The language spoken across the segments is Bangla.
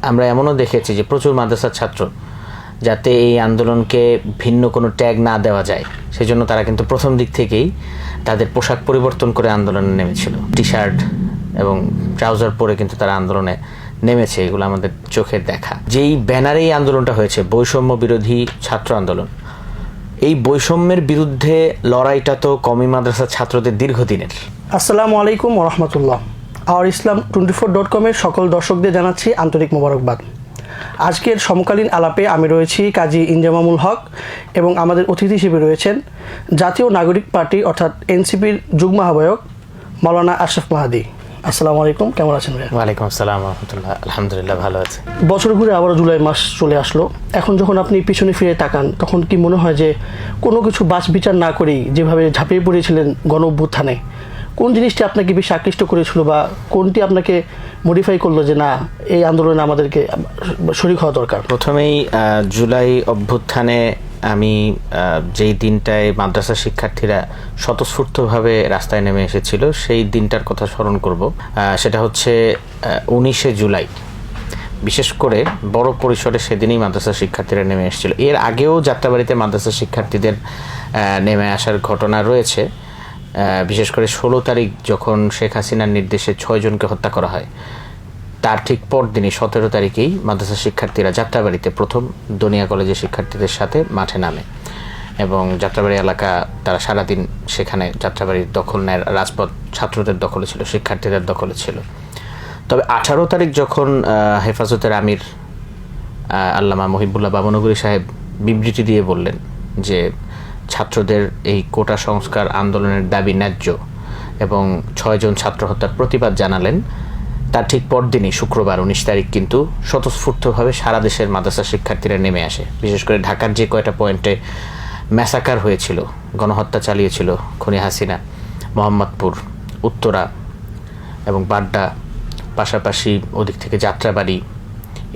আমরা এমনও দেখেছি যে প্রচুর মাদ্রাসার ছাত্র যাতে এই আন্দোলনকে ভিন্ন কোনো ট্যাগ না দেওয়া যায় সেজন্য তারা কিন্তু প্রথম দিক থেকেই তাদের পোশাক পরিবর্তন করে আন্দোলনে নেমেছিল। টি শার্ট এবং ট্রাউজার পরে কিন্তু তারা আন্দোলনে নেমেছে, এগুলো আমাদের চোখের দেখা। যেই ব্যানারে এই আন্দোলনটা হয়েছে বৈষম্য বিরোধী ছাত্র আন্দোলন, এই বৈষম্যের বিরুদ্ধে লড়াইটা তো কওমি মাদ্রাসার ছাত্রদের দীর্ঘদিনের। আসসালামু আলাইকুম ওয়া রাহমাতুল্লাহ। আওয়ার ইসলাম 24.com-এর সকল দর্শকদের জানাচ্ছি আন্তরিক মোবারকবাদ। আজকের সমকালীন আলাপে আমি রয়েছি কাজী ইনজামামুল হক এবং আমাদের অতিথি হিসেবে রয়েছেন জাতীয় নাগরিক পার্টি অর্থাৎ এনসিপির যুগ্ম আহ্বায়ক মাওলানা আশরাফ মাহাদি। আসসালামু আলাইকুম, কেমন আছেন ভাই? ওয়ালাইকুম আসসালাম ওয়া রাহমাতুল্লাহ। আলহামদুলিল্লাহ, ভালো আছে। বছর ঘুরে আবারও জুলাই মাস চলে আসলো। এখন যখন আপনি পিছনে ফিরে তাকান তখন কি মনে হয় যে কোনো কিছু বাছ বিচার না করেই যেভাবে ঝাঁপিয়ে পড়েছিলেন গণ অভ্যুত্থানে, কোন জিনিসটি আপনাকে বেশি আকৃষ্ট করেছিল বা কোনটি আপনাকে মডিফাই করলো যে না, এই আন্দোলনে আমাদেরকে শরীক হওয়া দরকার? প্রথমেই জুলাই অভ্যুত্থানে আমি যেই দিনটায় মাদ্রাসা শিক্ষার্থীরা স্বতঃস্ফূর্তভাবে রাস্তায় নেমে এসেছিল সেই দিনটার কথা স্মরণ করব। সেটা হচ্ছে 19শে জুলাই। বিশেষ করে বড় পরিসরে সেদিনই মাদ্রাসা শিক্ষার্থীরা নেমে এসেছিল। এর আগেও যাত্রাবাড়িতে মাদ্রাসা শিক্ষার্থীদের নেমে আসার ঘটনা রয়েছে। বিশেষ করে 16 তারিখ যখন শেখ হাসিনার নির্দেশে 6 জনকে হত্যা করা হয়, তার ঠিক পরদিনই 17 তারিখেই মাদ্রাসা শিক্ষার্থীরা যাত্রাবাড়িতে প্রথম দনিয়া কলেজের শিক্ষার্থীদের সাথে মাঠে নামে এবং যাত্রাবাড়ি এলাকা তারা সারাদিন সেখানে যাত্রাবাড়ির দখল নেয়। রাজপথ ছাত্রদের দখলে ছিল, শিক্ষার্থীদের দখলে ছিল। তবে 18 তারিখ যখন হেফাজতের আমির আল্লামা মহিবুল্লাহ বাবনগরী সাহেব বিবৃতি দিয়ে বললেন যে ছাত্রদের এই কোটা সংস্কার আন্দোলনের দাবি ন্যায্য এবং 6 জন ছাত্র হত্যার প্রতিবাদ জানালেন, তার ঠিক পরদিনই শুক্রবার 19 তারিখ কিন্তু স্বতঃস্ফূর্তভাবে সারা দেশের মাদ্রাসা শিক্ষার্থীরা নেমে আসে। বিশেষ করে ঢাকার যে কয়টা পয়েন্টে ম্যাসাকার হয়েছিল, গণহত্যা চালিয়েছিল খুনি হাসিনা, মোহাম্মদপুর, উত্তরা এবং বাড্ডা, পাশাপাশি ওদিক থেকে যাত্রাবাড়ি,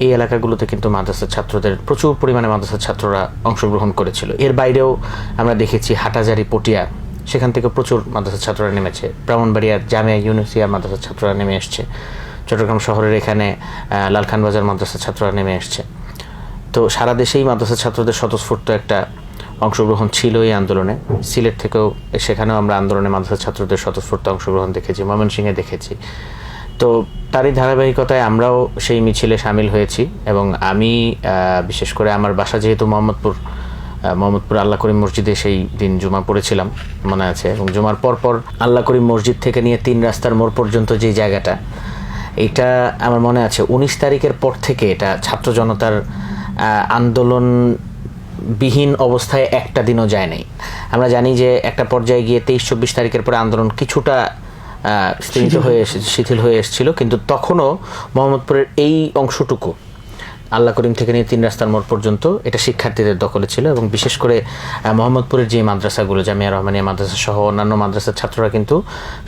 এই এলাকাগুলোতে কিন্তু মাদ্রাসার ছাত্রদের প্রচুর পরিমাণে মাদ্রাসার ছাত্ররা অংশগ্রহণ করেছিল। এর বাইরেও আমরা দেখেছি হাটাজারি, পটিয়া, সেখান থেকে প্রচুর মাদ্রাসার ছাত্ররা নেমেছে। ব্রাহ্মণবাড়িয়ার জামিয়া ইউনুসিয়ার মাদ্রাসার ছাত্ররা নেমে এসছে। চট্টগ্রাম শহরের এখানে লালখানবাজার মাদ্রাসার ছাত্ররা নেমে এসছে। তো সারা দেশেই মাদ্রাসার ছাত্রদের স্বতঃস্ফূর্ত একটা অংশগ্রহণ ছিল এই আন্দোলনে। সিলেট থেকেও সেখানেও আমরা আন্দোলনে মাদ্রাসার ছাত্রদের স্বতঃস্ফূর্ত অংশগ্রহণ দেখেছি, ময়মনসিংহে দেখেছি। তো তারই ধারাবাহিকতায় আমরাও সেই মিছিলে সামিল হয়েছি এবং আমি বিশেষ করে আমার বাসা যেহেতু মোহাম্মদপুর আল্লাহ করিম মসজিদে সেই দিন জুমা পড়েছিলাম মনে আছে। এবং জুমার পরপর আল্লাহ করিম মসজিদ থেকে নিয়ে 3 রাস্তার মোড় পর্যন্ত যে জায়গাটা, এটা আমার মনে আছে 19 তারিখের পর থেকে এটা ছাত্র জনতার আন্দোলন বিহীন অবস্থায় একটা দিনও যায় নাই। আমরা জানি যে একটা পর্যায়ে গিয়ে 23-24 তারিখের পরে আন্দোলন কিছুটা শিথিল হয়ে এসেছিল, কিন্তু তখনও মোহাম্মদপুরের এই অংশটুকু আল্লাহ করিম থেকে নিয়ে 3 রাস্তার মোড় পর্যন্ত এটা শিক্ষার্থীদের দখলে ছিল। এবং বিশেষ করে মোহাম্মদপুরের যে মাদ্রাসাগুলো, জামিয়া রহমানিয়া মাদ্রাসা সহ অন্যান্য মাদ্রাসার ছাত্ররা কিন্তু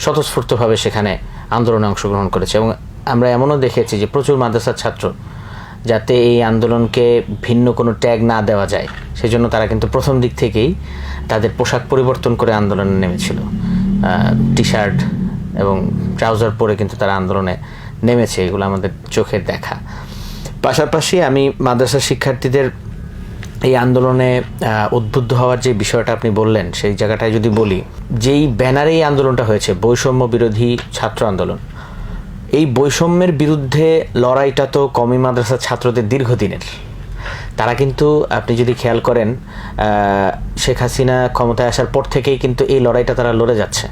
স্বতঃস্ফূর্তভাবে সেখানে আন্দোলনে অংশগ্রহণ করেছে। এবং আমরা এমনও দেখেছি যে প্রচুর মাদ্রাসার ছাত্র যাতে এই আন্দোলনকে ভিন্ন কোনো ট্যাগ না দেওয়া যায় সেজন্য তারা কিন্তু প্রথম দিক থেকেই তাদের পোশাক পরিবর্তন করে আন্দোলনে নেমেছিল। টি শার্ট এবং ট্রাউজার পরে কিন্তু তারা আন্দোলনে নেমেছে, এগুলো আমাদের চোখের দেখা। পাশাপাশি আমি মাদ্রাসা শিক্ষার্থীদের এই আন্দোলনে উদ্বুদ্ধ হওয়ার যে বিষয়টা আপনি বললেন, সেই জায়গাটায় যদি বলি, যেই ব্যানারে এই আন্দোলনটা হয়েছে বৈষম্য বিরোধী ছাত্র আন্দোলন, এই বৈষম্যের বিরুদ্ধে লড়াইটা তো কওমি মাদ্রাসার ছাত্রদের দীর্ঘদিনের। তারা কিন্তু আপনি যদি খেয়াল করেন শেখ হাসিনা ক্ষমতায় আসার পর থেকেই কিন্তু এই লড়াইটা তারা লড়ে যাচ্ছে।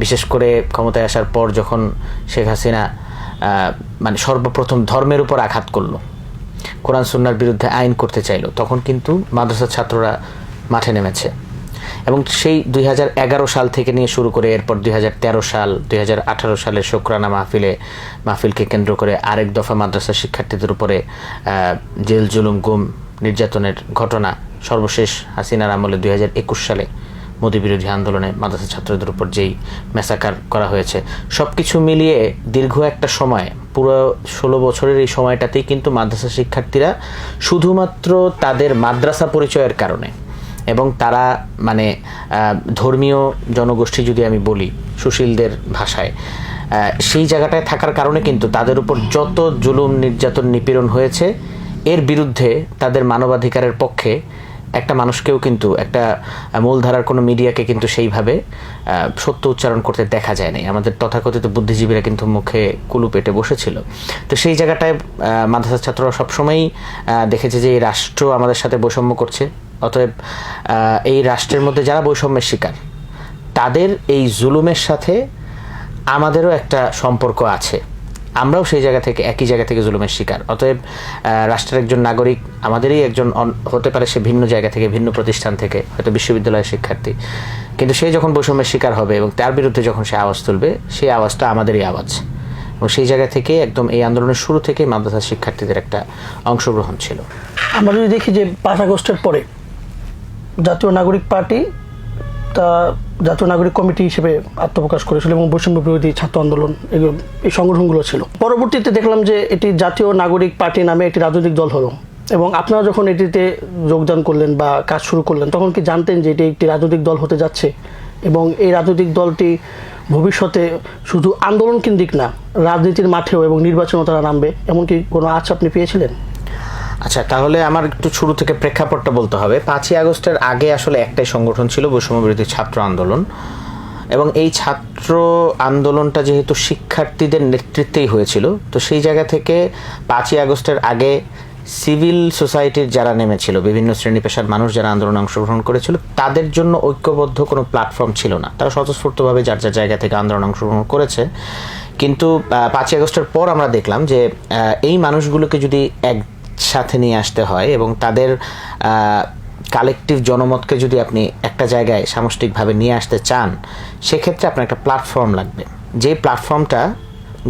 বিশেষ করে ক্ষমতায় আসার পর যখন শেখ হাসিনা মানে সর্বপ্রথম ধর্মের উপর আঘাত করলো, কোরআন সুন্নাহর বিরুদ্ধে আইন করতে চাইলো, তখন কিন্তু মাদ্রাসার ছাত্ররা মাঠে নেমেছে। এবং সেই 2011 সাল থেকে নিয়ে শুরু করে এরপর 2013 সাল, 2018 সালের শুকরানা মাহফিলকে কেন্দ্র করে আরেক দফা মাদ্রাসা শিক্ষার্থীদের উপরে জেল জুলুম, গুম, নির্যাতনের ঘটনা, সর্বশেষ হাসিনার আমলে 2021 সালে মোদি বিরোধী আন্দোলনে মাদ্রাসা ছাত্রদের উপর যেই ম্যাসাকার করা হয়েছে, সব কিছু মিলিয়ে দীর্ঘ একটা সময়, পুরো 16 বছরের এই সময়টাতেই কিন্তু মাদ্রাসা শিক্ষার্থীরা শুধুমাত্র তাদের মাদ্রাসা পরিচয়ের কারণে এবং তারা মানে ধর্মীয় জনগোষ্ঠী যদি আমি বলি সুশীলদের ভাষায়, সেই জায়গাটায় থাকার কারণে কিন্তু তাদের উপর যত জুলুম নির্যাতন নিপীড়ন হয়েছে এর বিরুদ্ধে তাদের মানবাধিকারের পক্ষে একটা মানুষকেও কিন্তু একটা মূলধারার কোনো মিডিয়াকে কিন্তু সেইভাবে সত্য উচ্চারণ করতে দেখা যায় নাই। আমাদের তথাকথিত বুদ্ধিজীবীরা কিন্তু মুখে কুলু পেটে বসেছিল। তো সেই জায়গাটায় মাদ্রাসার ছাত্ররা সবসময়ই দেখেছে যে এই রাষ্ট্র আমাদের সাথে বৈষম্য করছে, অতএব এই রাষ্ট্রের মধ্যে যারা বৈষম্যের শিকার তাদের এই জুলুমের সাথে আমাদেরও একটা সম্পর্ক আছে, আমরাও সেই জায়গা থেকে একই জায়গা থেকে জুলুমের শিকার। অতএব রাষ্ট্রের একজন নাগরিক আমাদেরই একজন হতে পারে, সে ভিন্ন জায়গা থেকে ভিন্ন প্রতিষ্ঠান থেকে, হয়তো বিশ্ববিদ্যালয়ের শিক্ষার্থী, কিন্তু সে যখন বৈষম্যের শিকার হবে এবং তার বিরুদ্ধে যখন সে আওয়াজ তুলবে সেই আওয়াজটা আমাদেরই আওয়াজ। এবং সেই জায়গা থেকে একদম এই আন্দোলনের শুরু থেকে মাদ্রাসার শিক্ষার্থীদের একটা অংশগ্রহণ ছিল। আমরা যদি দেখি যে 5 আগস্টের পরে জাতীয় নাগরিক পার্টি তা জাতীয় নাগরিক কমিটি হিসেবে আত্মপ্রকাশ করেছিল এবং বৈষম্য বিরোধী ছাত্র আন্দোলন এই সংগঠনগুলো ছিল। পরবর্তীতে দেখলাম যে এটি জাতীয় নাগরিক পার্টি নামে একটি রাজনৈতিক দল হলো, এবং আপনারা যখন এটিতে যোগদান করলেন বা কাজ শুরু করলেন তখন কি জানতেন যে এটি একটি রাজনৈতিক দল হতে যাচ্ছে এবং এই রাজনৈতিক দলটি ভবিষ্যতে শুধু আন্দোলন কেন্দ্রিক না, রাজনীতির মাঠেও এবং নির্বাচনেও তারা নামবে, এমনকি কোনো আঁচ আপনি পেয়েছিলেন? আচ্ছা, তাহলে আমার একটু শুরু থেকে প্রেক্ষাপটটা বলতে হবে। 5ই আগস্টের আগে আসলে একটাই সংগঠন ছিল, বৈষম্য বিরোধী ছাত্র আন্দোলন, এবং এই ছাত্র আন্দোলনটা যেহেতু শিক্ষার্থীদের নেতৃত্বেই হয়েছিল, তো সেই জায়গা থেকে 5ই আগস্টের আগে সিভিল সোসাইটির যারা নেমেছিল, বিভিন্ন শ্রেণী পেশার মানুষ যারা আন্দোলনে অংশগ্রহণ করেছিল, তাদের জন্য ঐক্যবদ্ধ কোনো প্ল্যাটফর্ম ছিল না। তারা স্বতঃস্ফূর্তভাবে যার যার জায়গা থেকে আন্দোলনে অংশগ্রহণ করেছে। কিন্তু 5ই আগস্টের পর আমরা দেখলাম যে এই মানুষগুলোকে যদি একসাথে নিয়ে আসতে হয় এবং তাদের কালেকটিভ জনমতকে যদি আপনি একটা জায়গায় সামষ্টিকভাবে নিয়ে আসতে চান, সেক্ষেত্রে আপনার একটা প্ল্যাটফর্ম লাগবে। যে প্ল্যাটফর্মটা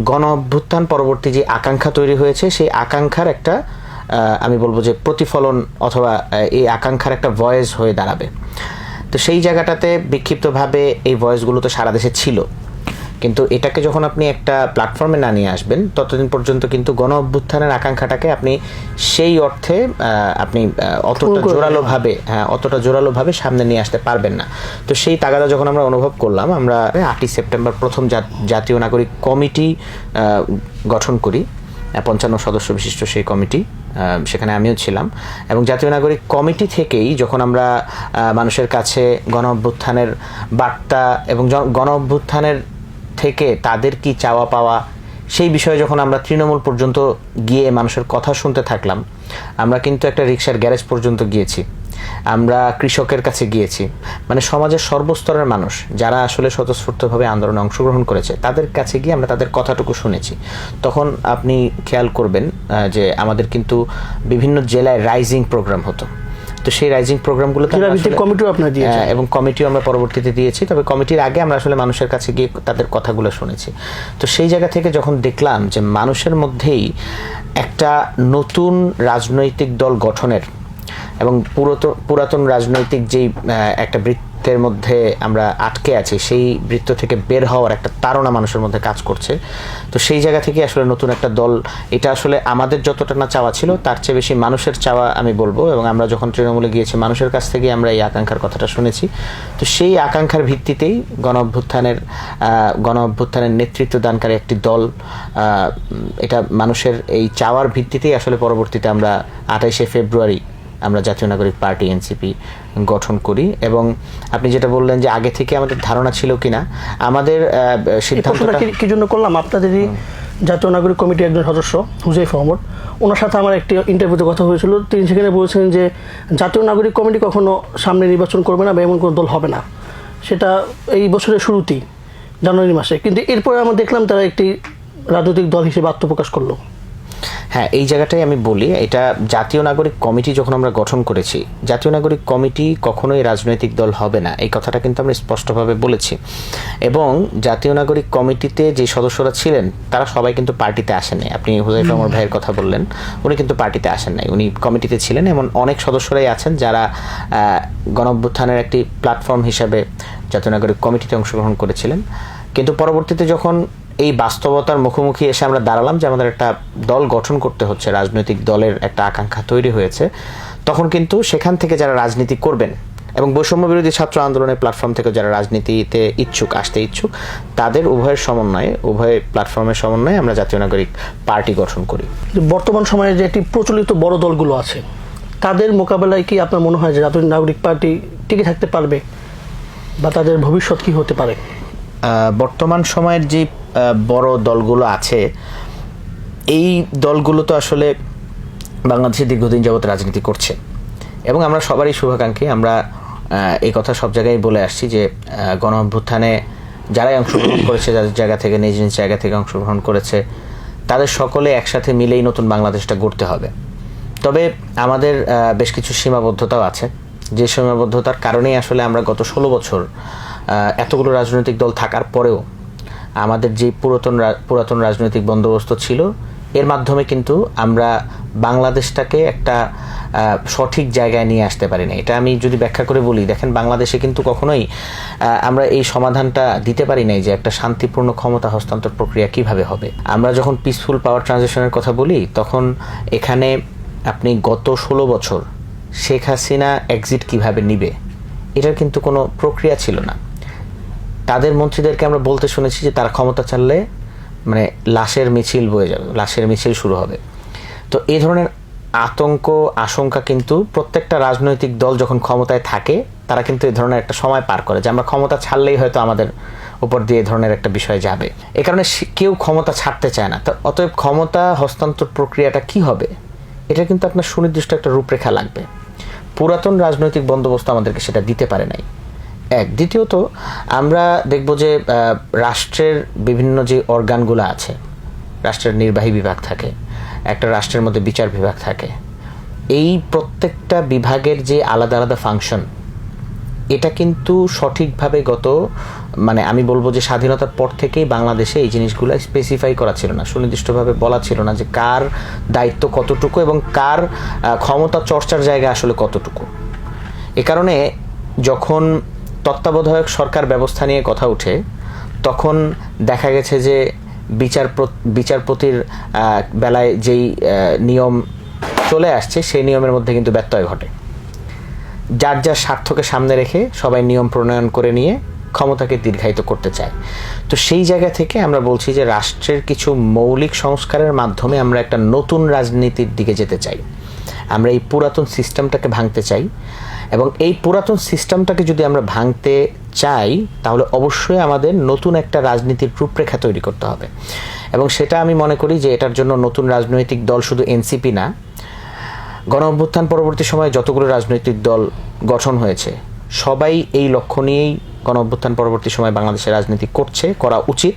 গণ অভ্যুত্থান পরবর্তী যে আকাঙ্ক্ষা তৈরি হয়েছে সেই আকাঙ্ক্ষার একটা আমি বলবো যে প্রতিফলন অথবা এই আকাঙ্ক্ষার একটা ভয়েস হয়ে দাঁড়াবে। তো সেই জায়গাটাতে বিক্ষিপ্তভাবে এই ভয়েসগুলো তো সারা দেশে ছিল, কিন্তু এটাকে যখন আপনি একটা প্ল্যাটফর্মে না নিয়ে আসবেন ততদিন পর্যন্ত কিন্তু গণ অভ্যুত্থানের আকাঙ্ক্ষাটাকে আপনি সেই অর্থে আপনি অতটা জোরালোভাবে সামনে নিয়ে আসতে পারবেন না। তো সেই তাগাদা যখন আমরা অনুভব করলাম, আমরা 8ই সেপ্টেম্বর প্রথম জাতীয় নাগরিক কমিটি গঠন করি, 55 সদস্য বিশিষ্ট সেই কমিটি, সেখানে আমিও ছিলাম। এবং জাতীয় নাগরিক কমিটি থেকেই যখন আমরা মানুষের কাছে গণ অভ্যুত্থানের বার্তা এবং গণ অভ্যুত্থানের থেকে তাদের কি চাওয়া পাওয়া সেই বিষয়ে যখন আমরা তৃণমূল পর্যন্ত গিয়ে মানুষের কথা শুনতে থাকলাম, আমরা কিন্তু একটা রিকশার গ্যারেজ পর্যন্ত গিয়েছি, আমরা কৃষকের কাছে গিয়েছি, মানে সমাজের সর্বস্তরের মানুষ যারা আসলে স্বতঃস্ফূর্তভাবে আন্দোলনে অংশগ্রহণ করেছে তাদের কাছে গিয়ে আমরা তাদের কথাটুকু শুনেছি। তখন আপনি খেয়াল করবেন যে আমাদের কিন্তু বিভিন্ন জেলায় রাইজিং প্রোগ্রাম হতো। তো সেই রাইজিং প্রোগ্রামগুলোতে কমিটিও আপনারা দিয়েছেন এবং কমিটিও আমরা পরবর্তীতে দিয়েছি, তবে কমিটির আগে আমরা আসলে মানুষের কাছে গিয়ে তাদের কথাগুলো শুনেছি। তো সেই জায়গা থেকে যখন দেখলাম যে মানুষের মধ্যেই একটা নতুন রাজনৈতিক দল গঠনের এবং পুরাতন রাজনৈতিক যেই একটা বৃত্তের মধ্যে আমরা আটকে আছি, সেই বৃত্ত থেকে বের হওয়ার একটা তাড়না মানুষের মধ্যে কাজ করছে। তো সেই জায়গা থেকে আসলে নতুন একটা দল, এটা আসলে আমাদের যতটা না চাওয়া ছিল তার চেয়ে বেশি মানুষের চাওয়া আমি বলবো। এবং আমরা যখন তৃণমূলে গিয়েছি মানুষের কাছ থেকে আমরা এই আকাঙ্ক্ষার কথাটা শুনেছি। তো সেই আকাঙ্ক্ষার ভিত্তিতেই গণ অভ্যুত্থানের নেতৃত্ব দানকারী একটি দল, এটা মানুষের এই চাওয়ার ভিত্তিতেই আসলে পরবর্তীতে আমরা 28শে ফেব্রুয়ারি আমরা জাতীয় নাগরিক পার্টি এনসিপি গঠন করি। এবং আপনি যেটা বললেন যে আগে থেকে আমাদের ধারণা ছিল কিনা, আমাদের সিদ্ধান্তটা কি জন্য করলাম, আপনাদেরই জাতীয় নাগরিক কমিটির একজন সদস্য হুজাইফা আহমদ, ওনার সাথে আমার একটি ইন্টারভিউতে কথা হয়েছিল। তিনি সেখানে বলেছেন যে জাতীয় নাগরিক কমিটি কখনো সামনে নির্বাচন করবে না বা এমন কোনো দল হবে না, সেটা এই বছরের শুরুতেই জানুয়ারি মাসে। কিন্তু এরপরে আমরা দেখলাম তারা একটি রাজনৈতিক দল হিসেবে আত্মপ্রকাশ করলো। হ্যাঁ, এই জায়গাটাই আমি বলি, এটা জাতীয় নাগরিক কমিটি যখন আমরা গঠন করেছি, জাতীয় নাগরিক কমিটি কখনোই রাজনৈতিক দল হবে না, এই কথাটা কিন্তু আমরা স্পষ্টভাবে বলেছি। এবং জাতীয় নাগরিক কমিটিতে যে সদস্যরা ছিলেন তারা সবাই কিন্তু পার্টিতে আসেন নাই। আপনি হুজাইফা আমার ভাইয়ের কথা বললেন, উনি কিন্তু পার্টিতে আসেন নাই, উনি কমিটিতে ছিলেন। এমন অনেক সদস্যরাই আছেন যারা গণ অভ্যুত্থানের একটি প্ল্যাটফর্ম হিসাবে জাতীয় নাগরিক কমিটিতে অংশগ্রহণ করেছিলেন। কিন্তু পরবর্তীতে যখন এই বাস্তবতার মুখোমুখি এসে আমরা দাঁড়ালাম যে আমাদের একটা দল গঠন করতে হচ্ছে, রাজনৈতিক দলের একটা আকাঙ্ক্ষা তৈরি হয়েছে, তখন কিন্তু সেখান থেকে যারা রাজনীতি করবেন এবং বৈষম্য বিরোধী ছাত্র আন্দোলনের প্ল্যাটফর্ম থেকে যারা রাজনীতিতে আসতে ইচ্ছুক তাদের উভয়ের সমন্বয়ে, উভয় প্ল্যাটফর্মের সমন্বয়ে আমরা জাতীয় নাগরিক পার্টি গঠন করি। বর্তমান সময়ে যে একটি প্রচলিত বড় দলগুলো আছে তাদের মোকাবেলায় কি আপনার মনে হয় যে জাতীয় নাগরিক পার্টি টিকে থাকতে পারবে বা তাদের ভবিষ্যৎ কি হতে পারে? বর্তমান সময়ের যে বড় দলগুলো আছে, এই দলগুলো তো আসলে বাংলাদেশে দীর্ঘদিন যাবত রাজনীতি করছে এবং আমরা সবারই শুভাকাঙ্ক্ষী। আমরা এই কথা সব জায়গায় বলে আসছি যে গণ অভ্যুত্থানে যারাই অংশগ্রহণ করেছে, যাদের জায়গা থেকে নিজ নিজ জায়গা থেকে অংশগ্রহণ করেছে, তাদের সকলে একসাথে মিলেই নতুন বাংলাদেশটা গড়তে হবে। তবে আমাদের বেশ কিছু সীমাবদ্ধতাও আছে, যে সীমাবদ্ধতার কারণেই আসলে আমরা গত 16 বছর এতগুলো রাজনৈতিক দল থাকার পরেও আমাদের যে পুরাতন রাজনৈতিক বন্দোবস্ত ছিল, এর মাধ্যমে কিন্তু আমরা বাংলাদেশটাকে একটা সঠিক জায়গায় নিয়ে আসতে পারি না। এটা আমি যদি ব্যাখ্যা করে বলি, দেখেন বাংলাদেশে কিন্তু কখনোই আমরা এই সমাধানটা দিতে পারি নাই যে একটা শান্তিপূর্ণ ক্ষমতা হস্তান্তর প্রক্রিয়া কিভাবে হবে। আমরা যখন পিসফুল পাওয়ার ট্রানজিশনের কথা বলি, তখন এখানে আপনি গত 16 বছর শেখ হাসিনা এক্সিট কিভাবে নিবে, এটার কিন্তু কোনো প্রক্রিয়া ছিল না। তাদের মন্ত্রীদেরকে আমরা বলতে শুনেছি যে তারা ক্ষমতা চাললে মানে লাশের মিছিল বয়ে যাবে, লাশের মিছিল শুরু হবে। তো এই ধরনের আতঙ্ক আশঙ্কা কিন্তু প্রত্যেকটা রাজনৈতিক দল যখন ক্ষমতায় থাকে তারা কিন্তু এই ধরনের একটা সময় পার করে যে আমরা ক্ষমতা ছাড়লেই হয়তো আমাদের উপর দিয়ে এই ধরনের একটা বিষয় যাবে। এ কারণে কেউ ক্ষমতা ছাড়তে চায় না। তো অতএব ক্ষমতা হস্তান্তর প্রক্রিয়াটা কি হবে, এটা কিন্তু আপনার সুনির্দিষ্ট একটা রূপরেখা লাগবে। পুরাতন রাজনৈতিক বন্দোবস্ত আমাদেরকে সেটা দিতে পারে নাই। দ্বিতীয়ত আমরা দেখব যে রাষ্ট্রের বিভিন্ন যে অর্গানগুলো আছে, রাষ্ট্রের নির্বাহী বিভাগ থাকে, একটা রাষ্ট্রের মধ্যে বিচার বিভাগ থাকে, এই প্রত্যেকটা বিভাগের যে আলাদা আলাদা ফাংশন, এটা কিন্তু সঠিকভাবে মানে আমি বলবো যে স্বাধীনতার পর থেকেই বাংলাদেশে এই জিনিসগুলো স্পেসিফাই করা ছিল না, সুনির্দিষ্টভাবে বলা ছিল না যে কার দায়িত্ব কতটুকু এবং কার ক্ষমতা চর্চার জায়গা আসলে কতটুকু। এ কারণে যখন তত্ত্বাবধায়ক সরকার ব্যবস্থা নিয়ে কথা ওঠে, তখন দেখা গেছে যে বিচারপতির বেলায় যেই নিয়ম চলে আসছে, সেই নিয়মের মধ্যে কিন্তু ব্যত্যয় ঘটে। যার যার স্বার্থকে সামনে রেখে সবাই নিয়ম প্রণয়ন করে নিয়ে ক্ষমতাকে দীর্ঘায়িত করতে চায়। তো সেই জায়গা থেকে আমরা বলছি যে রাষ্ট্রের কিছু মৌলিক সংস্কারের মাধ্যমে আমরা একটা নতুন রাজনীতির দিকে যেতে চাই। আমরা এই পুরাতন সিস্টেমটাকে ভাঙতে চাই এবং এই পুরাতন সিস্টেমটাকে যদি আমরা ভাঙতে চাই তাহলে অবশ্যই আমাদের নতুন একটা রাজনীতির রূপরেখা তৈরি করতে হবে। এবং সেটা আমি মনে করি যে এটার জন্য নতুন রাজনৈতিক দল শুধু এনসিপি না, গণ অভ্যুত্থান পরবর্তী সময়ে যতগুলো রাজনৈতিক দল গঠন হয়েছে সবাই এই লক্ষ্য নিয়েই গণ অভ্যুত্থান পরবর্তী সময়ে বাংলাদেশে রাজনীতি করা উচিত।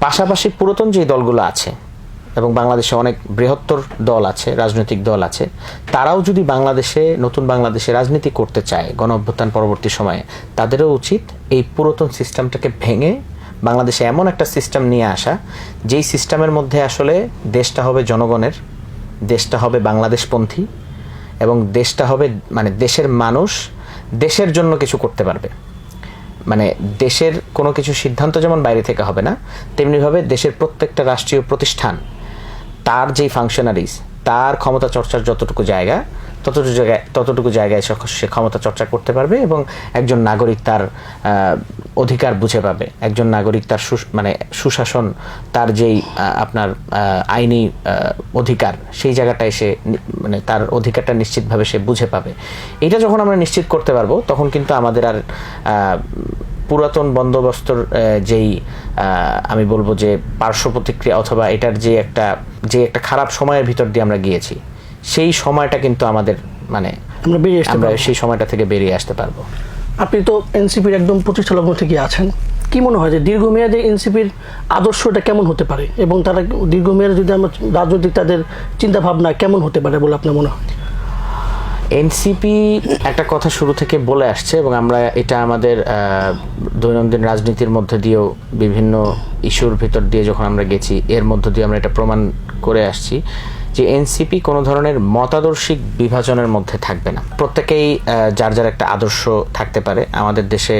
পাশাপাশি পুরাতন যে দলগুলো আছে এবং বাংলাদেশে অনেক বৃহত্তর দল আছে, রাজনৈতিক দল আছে, তারাও যদি নতুন বাংলাদেশে রাজনীতি করতে চায় গণ অভ্যুত্থান পরবর্তী সময়ে, তাদেরও উচিত এই পুরাতন সিস্টেমটাকে ভেঙে বাংলাদেশে এমন একটা সিস্টেম নিয়ে আসা, যেই সিস্টেমের মধ্যে আসলে দেশটা হবে জনগণের, দেশটা হবে বাংলাদেশপন্থী এবং দেশটা হবে মানে দেশের মানুষ দেশের জন্য কিছু করতে পারবে। মানে দেশের কোনো কিছু সিদ্ধান্ত যেমন বাইরে থেকে হবে না, তেমনিভাবে দেশের প্রত্যেকটা রাষ্ট্রীয় প্রতিষ্ঠান তার যেই ফাংশনারিজ, তার ক্ষমতা চর্চার যতটুকু জায়গা ততটুকু জায়গায় সে ক্ষমতা চর্চা করতে পারবে এবং একজন নাগরিক তার অধিকার বুঝে পাবে। একজন নাগরিক তার সুশাসন, তার যেই আপনার আইনি অধিকার, সেই জায়গাটায় সে মানে তার অধিকারটা নিশ্চিতভাবে সে বুঝে পাবে। এটা যখন আমরা নিশ্চিত করতে পারবো তখন কিন্তু আমাদের আর পুরাতন বন্দোবস্তর যেই আমি বলবো যে পার্শ্ব প্রতিক্রিয়া অথবা এটার যে একটা খারাপ সময়ের ভিতর দিয়ে আমরা গিয়েছি, সেই সময়টা কিন্তু আমাদের মানে আমরা সেই সময়টা থেকে বেরিয়ে আসতে পারবো। আপনি তো এনসিপির একদম প্রতিষ্ঠালগ্ন থেকে আছেন, কি মনে হয় যে দীর্ঘমেয়াদে এনসিপির আদর্শটা কেমন হতে পারে এবং তারা দীর্ঘমেয়াদে যদি আমরা রাজনৈতিক তাদের চিন্তাভাবনা কেমন হতে পারে বলে আপনার মনে হয়? এনসিপি একটা কথা শুরু থেকে বলে আসছে এবং আমরা এটা আমাদের দৈনন্দিন রাজনীতির মধ্যে দিয়েও বিভিন্ন ইস্যুর ভিতর দিয়ে যখন আমরা গেছি, এর মধ্য দিয়ে আমরা এটা প্রমাণ করে আসছি যে এনসিপি কোনো ধরনের মতাদর্শিক বিভাজনের মধ্যে থাকবে না। প্রত্যেকেই যার যার একটা আদর্শ থাকতে পারে। আমাদের দেশে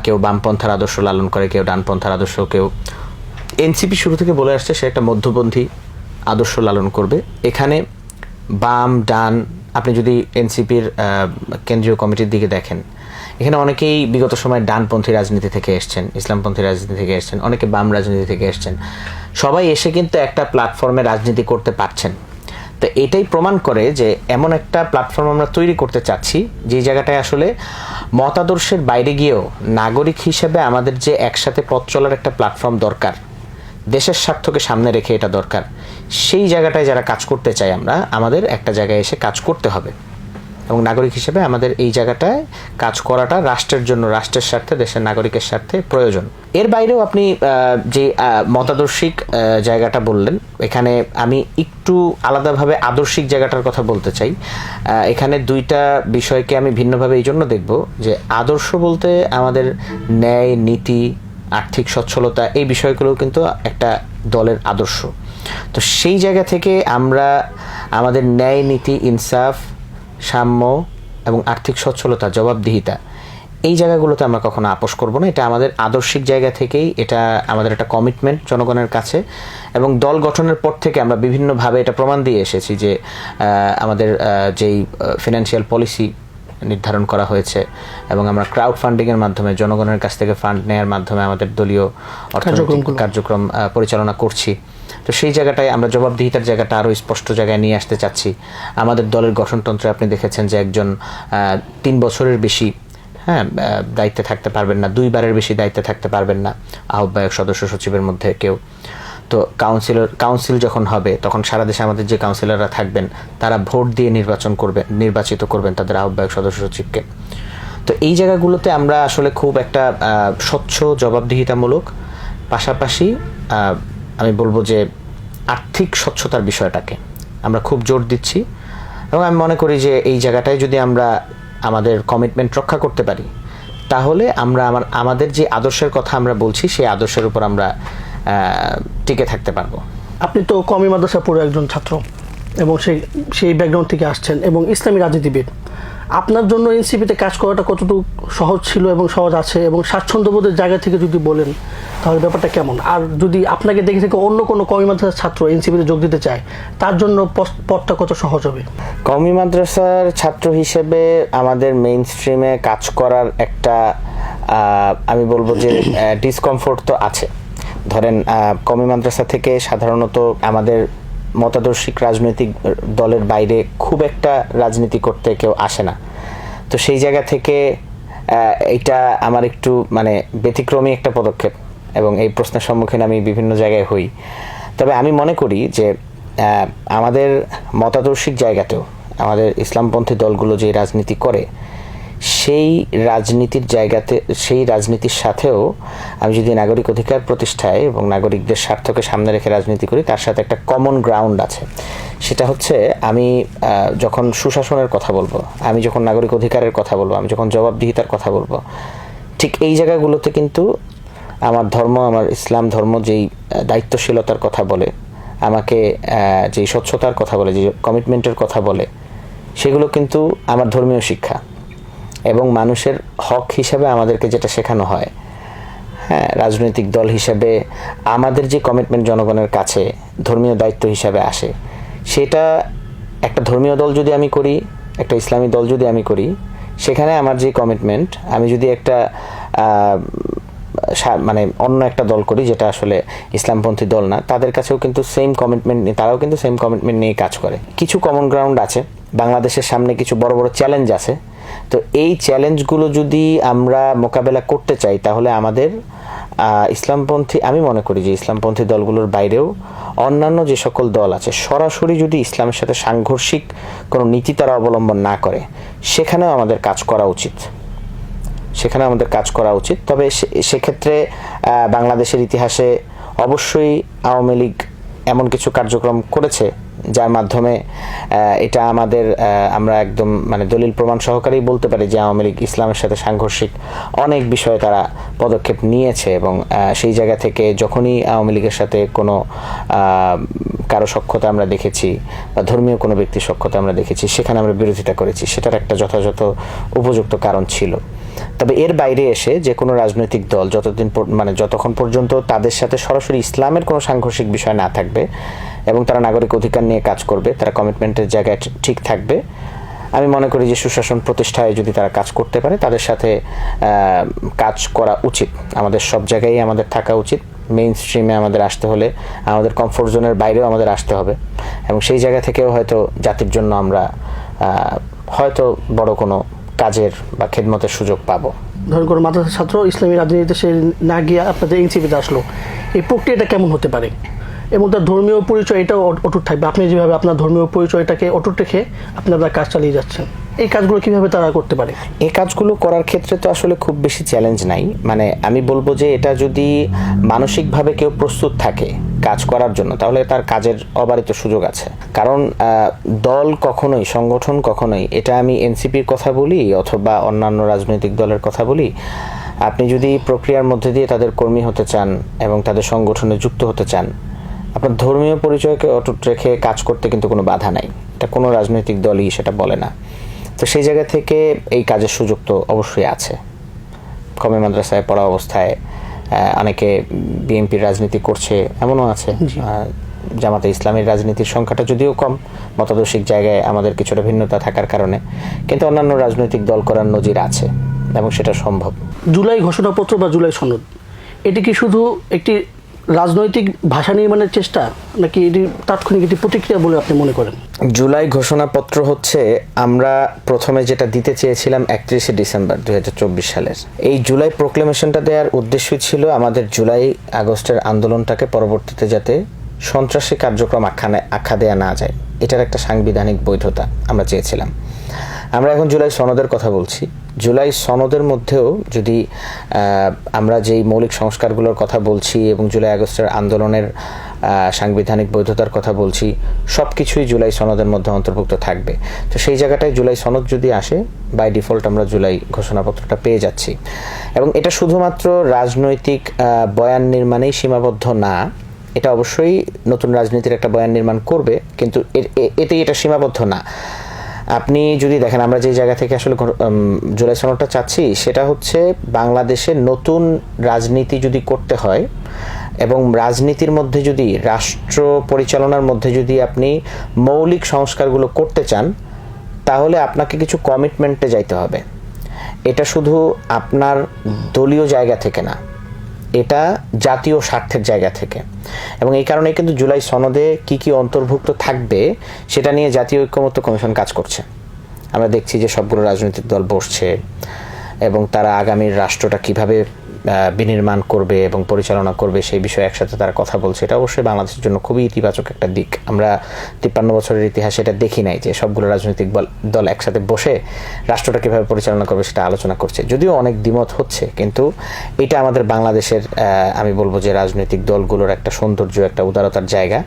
কেউ বামপন্থার আদর্শ লালন করে, কেউ ডানপন্থার আদর্শ, কেউ এনসিপি শুরু থেকে বলে আসছে সে একটা মধ্যপন্থী আদর্শ লালন করবে। এখানে বাম ডান আপনি যদি এনসিপির কেন্দ্রীয় কমিটির দিকে দেখেন, এখানে অনেকেই বিগত সময় ডানপন্থী রাজনীতি থেকে এসছেন, ইসলামপন্থী রাজনীতি থেকে এসছেন, অনেকে বাম রাজনীতি থেকে এসছেন। সবাই এসে কিন্তু একটা প্ল্যাটফর্মে রাজনীতি করতে পারছেন। তো এটাই প্রমাণ করে যে এমন একটা প্ল্যাটফর্ম আমরা তৈরি করতে চাচ্ছি যে জায়গাটায় আসলে মতাদর্শের বাইরে গিয়েও নাগরিক হিসেবে আমাদের যে একসাথে পথ চলার একটা প্ল্যাটফর্ম দরকার, দেশের স্বার্থকে সামনে রেখে এটা দরকার, সেই জায়গাটায় যারা কাজ করতে চাই আমরা, আমাদের একটা জায়গায় এসে কাজ করতে হবে। এবং নাগরিক হিসেবে আমাদের এই জায়গাটায় কাজ করাটা রাষ্ট্রের জন্য, রাষ্ট্রের স্বার্থে, দেশের নাগরিকের স্বার্থে প্রয়োজন। এর বাইরেও আপনি যে মতাদর্শিক জায়গাটা বললেন, এখানে আমি একটু আলাদাভাবে আদর্শিক জায়গাটার কথা বলতে চাই। এখানে দুইটা বিষয়কে আমি ভিন্নভাবে এই জন্য দেখব যে আদর্শ বলতে আমাদের ন্যায়, নীতি, আর্থিক সচ্ছলতা, এই বিষয়গুলো কিন্তু একটা দলের আদর্শ। তো সেই জায়গা থেকে আমরা আমাদের ন্যায়, নীতি, ইনসাফ, সাম্য এবং আর্থিক সচ্ছলতা, জবাবদিহিতা, এই জায়গাগুলোতে আমরা কখনো আপোষ করব না। এটা আমাদের আদর্শিক জায়গা থেকেই, এটা আমাদের একটা কমিটমেন্ট জনগণের কাছে। এবং দল গঠনের পর থেকে আমরা বিভিন্নভাবে এটা প্রমাণ দিয়ে এসেছি যে আমাদের যেই ফিনান্সিয়াল পলিসি নির্ধারণ করা হয়েছে এবং আমরা ক্রাউড ফান্ডিংয়ের মাধ্যমে, জনগণের কাছ থেকে ফান্ড নেওয়ার মাধ্যমে আমাদের দলীয় অর্থনৈতিক কার্যক্রম পরিচালনা করছি। তো সেই জায়গাটায় আমরা জবাবদিহিতার জায়গাটা আরও স্পষ্ট জায়গায় নিয়ে আসতে চাচ্ছি। আমাদের দলের গঠনতন্ত্রে আপনি দেখেছেন যে একজন 3 বছরের বেশি দায়িত্বে থাকতে পারবেন না, 2 বারের বেশি দায়িত্বে থাকতে পারবেন না আহ্বায়ক, সদস্য সচিবের মধ্যে কেউ। তো কাউন্সিল যখন হবে তখন সারা দেশে আমাদের যে কাউন্সিলররা থাকবেন তারা ভোট দিয়ে নির্বাচিত করবেন তাদের আহ্বায়ক, সদস্য সচিবকে। তো এই জায়গাগুলোতে আমরা আসলে খুব একটা স্বচ্ছ, জবাবদিহিতামূলক, পাশাপাশি আমি বলবো যে আর্থিক স্বচ্ছতার বিষয়টাকে আমরা খুব জোর দিচ্ছি। এবং আমি মনে করি যে এই জায়গাটায় যদি আমরা আমাদের কমিটমেন্ট রক্ষা করতে পারি, তাহলে আমরা আমাদের যে আদর্শের কথা আমরা বলছি সেই আদর্শের উপর আমরা টিকে থাকতে পারবো। আপনি তো কওমি মাদ্রাসা পড়ে একজন ছাত্র এবং সেই ব্যাকগ্রাউন্ড থেকে আসছেন এবং ইসলামী রাজনীতিবিদ। আপনার জন্য এনসিপিতে কাজ করাটা কতটুকু সহজ ছিল এবং সহজ আছে, এবং স্বাচ্ছন্দ্যবোধের জায়গা থেকে যদি বলেন তাহলে ব্যাপারটা কেমন? আর যদি আপনাকে দেখে থেকে অন্য কোনো কওমি মাদ্রাসার ছাত্র এনসিপিতে যোগ দিতে চায়, তার জন্য পথটা কত সহজ হবে? কওমি মাদ্রাসার ছাত্র হিসেবে আমাদের মেইন স্ট্রিমে কাজ করার একটা আমি বলবো যে ডিসকমফোর্ট তো আছে। ধরেন কওমি মাদ্রাসা থেকে সাধারণত আমাদের মতাদর্শিক রাজনৈতিক দলের বাইরে খুব একটা রাজনীতি করতে কেউ আসে না। তো সেই জায়গা থেকে এটা আমার একটু ব্যতিক্রমী একটা পদক্ষেপ এবং এই প্রশ্নের সম্মুখীন আমি বিভিন্ন জায়গায় হই। তবে আমি মনে করি যে আমাদের মতাদর্শিক জায়গাতেও আমাদের ইসলামপন্থী দলগুলো যে রাজনীতি করে, সেই রাজনীতির জায়গাতে, সেই রাজনীতির সাথেও আমি যদি নাগরিক অধিকার প্রতিষ্ঠায় এবং নাগরিকদের স্বার্থকে সামনে রেখে রাজনীতি করি, তার সাথে একটা কমন গ্রাউন্ড আছে। সেটা হচ্ছে আমি যখন সুশাসনের কথা বলবো, আমি যখন নাগরিক অধিকারের কথা বলবো, আমি যখন জবাবদিহিতার কথা বলবো, ঠিক এই জায়গাগুলোতে কিন্তু আমার ধর্ম, আমার ইসলাম ধর্ম যেই দায়িত্বশীলতার কথা বলে, আমাকে যেই স্বচ্ছতার কথা বলে, যে কমিটমেন্টের কথা বলে, সেগুলো কিন্তু আমার ধর্মীয় শিক্ষা এবং মানুষের হক হিসাবে আমাদেরকে যেটা শেখানো হয়, রাজনৈতিক দল হিসাবে আমাদের যে কমিটমেন্ট জনগণের কাছে ধর্মীয় দায়িত্ব হিসাবে আসে, সেটা একটা ধর্মীয় দল যদি আমি করি, একটা ইসলামী দল যদি আমি করি, সেখানে আমার যে কমিটমেন্ট, আমি যদি একটা অন্য একটা দল করি যেটা আসলে ইসলামপন্থী দল না, তাদের কাছেও কিন্তু সেম কমিটমেন্ট নিয়ে, তারাও কিন্তু সেম কমিটমেন্ট নিয়ে কাজ করে। কিছু কমন গ্রাউন্ড আছে, বাংলাদেশের সামনে কিছু বড় বড় চ্যালেঞ্জ আছে। তো এই চ্যালেঞ্জগুলো যদি আমরা মোকাবেলা করতে চাই, তাহলে আমাদের ইসলামপন্থী, আমি মনে করি যে ইসলামপন্থী দলগুলোর বাইরেও অন্যান্য যে সকল দল আছে, সরাসরি যদি ইসলামের সাথে সাংঘর্ষিক কোনো নীতি তারা অবলম্বন না করে, সেখানেও আমাদের কাজ করা উচিত। তবে সেক্ষেত্রে বাংলাদেশের ইতিহাসে অবশ্যই আওয়ামী লীগ এমন কিছু কার্যক্রম করেছে যার মাধ্যমে এটা আমরা একদম দলিল প্রমাণ সহকারেই বলতে পারি যে আওয়ামী লীগ ইসলামের সাথে সাংঘর্ষিক অনেক বিষয়ে তারা পদক্ষেপ নিয়েছে। এবং সেই জায়গা থেকে যখনই আওয়ামী লীগের সাথে কোনো কারো সখ্যতা আমরা দেখেছি বা ধর্মীয় কোনো ব্যক্তির সখ্যতা আমরা দেখেছি, সেখানে আমরা বিরোধিতা করেছি, সেটার একটা যথাযথ উপযুক্ত কারণ ছিল। তবে এর বাইরে এসে যে কোনো রাজনৈতিক দল যতক্ষণ পর্যন্ত তাদের সাথে সরাসরি ইসলামের কোনো সাংঘর্ষিক বিষয় না থাকবে এবং তারা নাগরিক অধিকার নিয়ে কাজ করবে, তারা কমিটমেন্টের জায়গায় ঠিক থাকবে, আমি মনে করি যে সুশাসন প্রতিষ্ঠায় যদি তারা কাজ করতে পারে তাদের সাথে কাজ করা উচিত। আমাদের সব জায়গায় আমাদের থাকা উচিত। মেইন স্ট্রিমে আমাদের আসতে হলে আমাদের কমফোর্ট জোনের বাইরেও আমাদের আসতে হবে, এবং সেই জায়গা থেকেও হয়তো জাতির জন্য আমরা হয়তো বড় কোনো কাজের বা খেদমতের সুযোগ পাবো। ধরেন কোনো মাদ্রাসা ছাত্র ইসলামী রাজনীতিতে সে না গিয়ে আপনাদের এনসিপিতে আসলো, এই প্রক্রিয়াটা কেমন হতে পারে এবং তার ধর্মীয় পরিচয় এটাও অটুট থাকবে? আপনি যেভাবে আপনার ধর্মীয় পরিচয়টাকে অটুট রেখে আপনি আপনার কাজ চালিয়ে যাচ্ছেন, এই কাজগুলো কিভাবে তারা করতে পারে? এই কাজগুলো করার ক্ষেত্রে তো আসলে খুব বেশি চ্যালেঞ্জ নাই। মানে আমি বলবো যে এটা যদি মানসিকভাবে কেউ প্রস্তুত থাকে কাজ করার জন্য, তাহলে তার কাজের অবারিত সুযোগ আছে। কারণ দল কখনোই, সংগঠন কখনোই, এটা আমি এনসিপির কথা বলি অথবা অন্যান্য রাজনৈতিক দলের কথা বলি, আপনি যদি প্রক্রিয়ার মধ্যে দিয়ে তাদের কর্মী হতে চান এবং তাদের সংগঠনে যুক্ত হতে চান, আপনার ধর্মীয় পরিচয়কে অটুট রেখে কাজ করতে কিন্তু কোনো বাধা নাই। এটা কোনো রাজনৈতিক দলই সেটা বলে না। তো সেই জায়গা থেকে এই কাজের সুযোগ তো অবশ্যই আছে। কওমি মাদ্রাসায় পড়া অবস্থায় অনেকে বিএনপির রাজনীতি করছে, এমনও আছে। জামাতে ইসলামের রাজনীতির সংখ্যাটা যদিও কম, মতাদর্শিক জায়গায় আমাদের কিছুটা ভিন্নতা থাকার কারণে, কিন্তু অন্যান্য রাজনৈতিক দল করার নজির আছে এবং সেটা সম্ভব। জুলাই ঘোষণাপত্র বা জুলাই সনদ, এটি কি শুধু একটি রাজনৈতিক ভাষা নির্মাণের চেষ্টা, নাকি এটি তাৎক্ষণিক একটি প্রতিক্রিয়া বলে আপনি মনে করেন? জুলাই ঘোষণাপত্র হচ্ছে আমরা প্রথমে যেটা দিতে চেয়েছিলাম 31শে ডিসেম্বর 2024 সালের। এই জুলাই প্রোক্লেমেশনটা দেওয়ার উদ্দেশ্য ছিল আমাদের জুলাই আগস্টের আন্দোলনটাকে পরবর্তীতে যাতে সন্ত্রাসী কার্যক্রম আখ্যা দেয়া না যায়, এটার একটা সাংবিধানিক বৈধতা আমরা চেয়েছিলাম। আমরা এখন জুলাই সনদের কথা বলছি। জুলাই সনদের মধ্যেও যদি আমরা যেই মৌলিক সংস্কারগুলোর কথা বলছি এবং জুলাই আগস্টের আন্দোলনের সাংবিধানিক বৈধতার কথা বলছি, সব কিছুই জুলাই সনদের মধ্যে অন্তর্ভুক্ত থাকবে। তো সেই জায়গাটায় জুলাই সনদ যদি আসে, বাই ডিফল্ট আমরা জুলাই ঘোষণাপত্রটা পেয়ে যাচ্ছি। এবং এটা শুধুমাত্র রাজনৈতিক বয়ান নির্মাণেই সীমাবদ্ধ না, এটা অবশ্যই নতুন রাজনীতির একটা বয়ান নির্মাণ করবে, কিন্তু এতেই এটা সীমাবদ্ধ না। আপনি যদি দেখেন আমরা যে জায়গা থেকে আসলে জুলাই সনদটা চাচ্ছি, সেটা হচ্ছে বাংলাদেশের নতুন রাজনীতি যদি করতে হয় এবং রাজনীতির মধ্যে যদি, রাষ্ট্র পরিচালনার মধ্যে যদি আপনি মৌলিক সংস্কারগুলো করতে চান, তাহলে আপনাকে কিছু কমিটমেন্টে যাইতে হবে। এটা শুধু আপনার দলীয় জায়গা থেকে না, এটা জাতীয় স্বার্থের জায়গা থেকে। এবং এই কারণে কিন্তু জুলাই সনদে কি কি অন্তর্ভুক্ত থাকবে সেটা নিয়ে জাতীয় ঐক্যমত্য কমিশন কাজ করছে। আমরা দেখছি যে সবগুলো রাজনৈতিক দল বসছে এবং তারা আগামীর রাষ্ট্রটা কিভাবে বিনির্মাণ করবে এবং পরিচালনা করবে সেই বিষয়ে একসাথে তারা কথা বলছে। এটা অবশ্যই বাংলাদেশের জন্য খুবই ইতিবাচক একটা দিক। আমরা 53 বছরের ইতিহাসে এটা দেখি নাই যে সবগুলো রাজনৈতিক দল একসাথে বসে রাষ্ট্রটা কিভাবে পরিচালনা করবে সেটা আলোচনা করছে। যদিও অনেক দ্বিমত হচ্ছে, কিন্তু এটা আমাদের বাংলাদেশের আমি বলবো যে রাজনৈতিক দলগুলোর একটা সৌন্দর্য, একটা উদারতার জায়গা,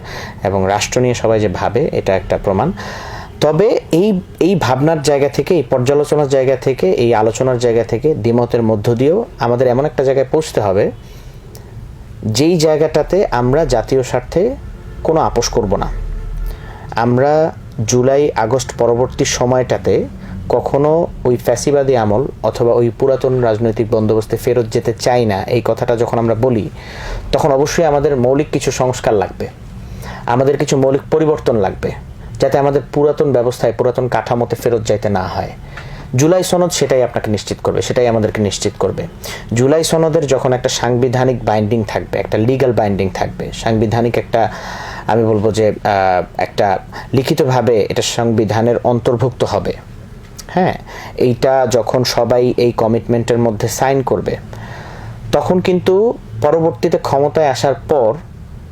এবং রাষ্ট্র নিয়ে সবাই যে ভাবে এটা একটা প্রমাণ। তবে এই ভাবনার জায়গা থেকে, এই পর্যালোচনার জায়গা থেকে, এই আলোচনার জায়গা থেকে, দ্বিমতের মধ্য দিয়েও আমাদের এমন একটা জায়গায় পৌঁছতে হবে যেই জায়গাটাতে আমরা জাতীয় স্বার্থে কোনো আপোষ করব না। আমরা জুলাই আগস্ট পরবর্তী সময়টাতে কখনো ওই ফ্যাসিবাদী আমল অথবা ওই পুরাতন রাজনৈতিক বন্দোবস্তে ফেরত যেতে চাই না। এই কথাটা যখন আমরা বলি, তখন অবশ্যই আমাদের মৌলিক কিছু সংস্কার লাগবে, আমাদের কিছু মৌলিক পরিবর্তন লাগবে, যাতে আমাদের পুরাতন ব্যবস্থায়, পুরাতন কাঠামোতে ফেরত যাইতে না হয়। জুলাই সনদ সেটাই আপনাকে নিশ্চিত করবে, সেটাই আমাদেরকে নিশ্চিত করবে। জুলাই সনদের যখন একটা সাংবিধানিক বাইন্ডিং থাকবে, একটা লিগ্যাল বাইন্ডিং থাকবে, সাংবিধানিক একটা, আমি বলবো যে একটা লিখিতভাবে এটা সংবিধানের অন্তর্ভুক্ত হবে, হ্যাঁ, এইটা যখন সবাই এই কমিটমেন্টের মধ্যে সাইন করবে, তখন কিন্তু পরবর্তীতে ক্ষমতায় আসার পর